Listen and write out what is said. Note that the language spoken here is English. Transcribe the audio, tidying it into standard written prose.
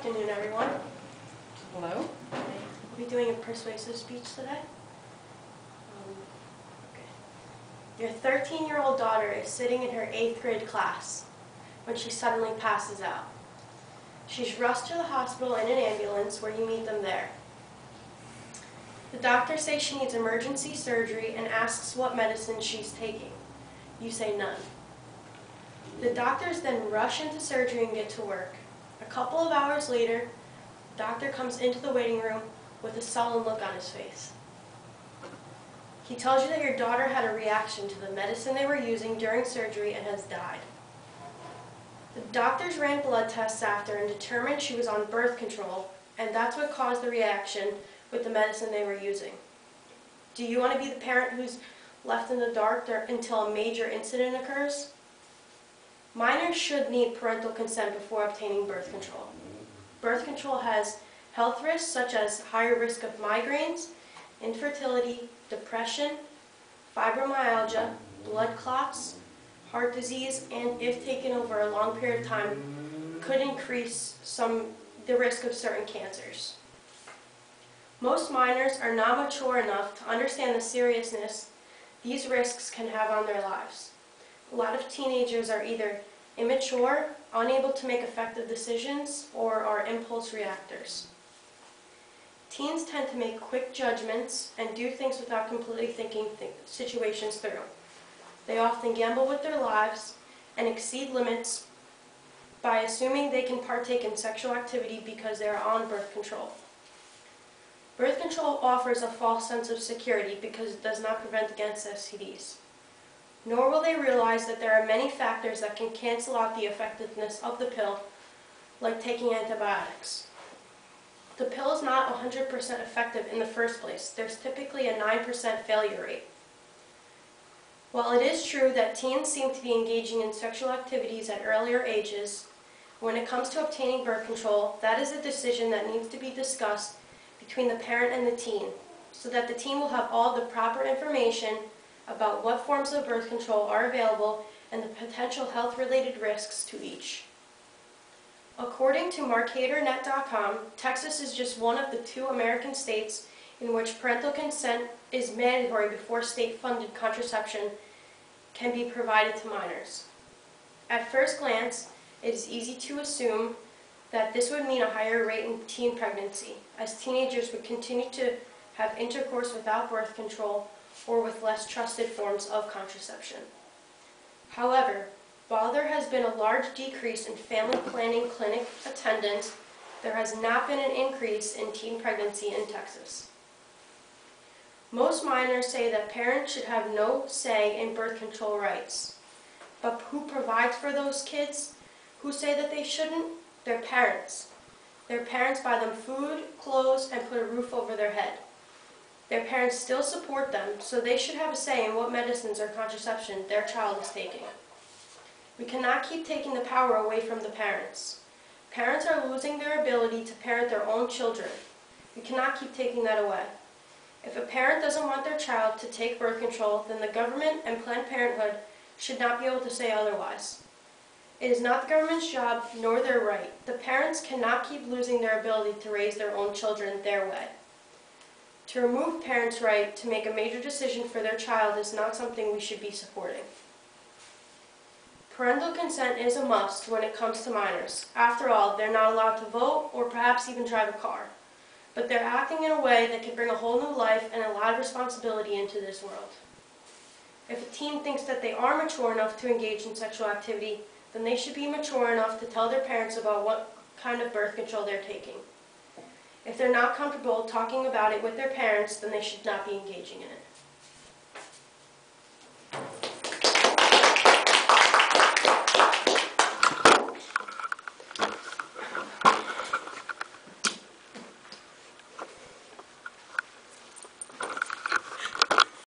afternoon, everyone. Hello? We'll be doing a persuasive speech today. Your 13-year-old daughter is sitting in her 8th grade class when she suddenly passes out. She's rushed to the hospital in an ambulance where you meet them there. The doctors say she needs emergency surgery and asks what medicine she's taking. You say none. The doctors then rush into surgery and get to work. A couple of hours later, the doctor comes into the waiting room with a sullen look on his face. He tells you that your daughter had a reaction to the medicine they were using during surgery and has died. The doctors ran blood tests after and determined she was on birth control, and that's what caused the reaction with the medicine they were using. Do you want to be the parent who's left in the dark until a major incident occurs? Minors should need parental consent before obtaining birth control. Birth control has health risks such as higher risk of migraines, infertility, depression, fibromyalgia, blood clots, heart disease, and if taken over a long period of time, could increase the risk of certain cancers. Most minors are not mature enough to understand the seriousness these risks can have on their lives. A lot of teenagers are either immature, unable to make effective decisions, or are impulse reactors. Teens tend to make quick judgments and do things without completely thinking situations through. They often gamble with their lives and exceed limits by assuming they can partake in sexual activity because they are on birth control. Birth control offers a false sense of security because it does not prevent against STDs. Nor will they realize that there are many factors that can cancel out the effectiveness of the pill, like taking antibiotics. The pill is not 100% effective in the first place. There's typically a 9% failure rate. While it is true that teens seem to be engaging in sexual activities at earlier ages, when it comes to obtaining birth control, that is a decision that needs to be discussed between the parent and the teen, so that the teen will have all the proper information about what forms of birth control are available and the potential health-related risks to each. According to MarcatorNet.com, Texas is just one of the 2 American states in which parental consent is mandatory before state-funded contraception can be provided to minors. At first glance, it is easy to assume that this would mean a higher rate in teen pregnancy, as teenagers would continue to have intercourse without birth control or with less trusted forms of contraception. However, while there has been a large decrease in family planning clinic attendance, there has not been an increase in teen pregnancy in Texas. Most minors say that parents should have no say in birth control rights. But who provides for those kids who say that they shouldn't? Their parents. Their parents buy them food, clothes, and put a roof over their head. Their parents still support them, so they should have a say in what medicines or contraception their child is taking. We cannot keep taking the power away from the parents. Parents are losing their ability to parent their own children. We cannot keep taking that away. If a parent doesn't want their child to take birth control, then the government and Planned Parenthood should not be able to say otherwise. It is not the government's job, nor their right. The parents cannot keep losing their ability to raise their own children their way. To remove parents' right to make a major decision for their child is not something we should be supporting. Parental consent is a must when it comes to minors. After all, they're not allowed to vote or perhaps even drive a car. But they're acting in a way that can bring a whole new life and a lot of responsibility into this world. If a teen thinks that they are mature enough to engage in sexual activity, then they should be mature enough to tell their parents about what kind of birth control they're taking. If they're not comfortable talking about it with their parents, then they should not be engaging in it.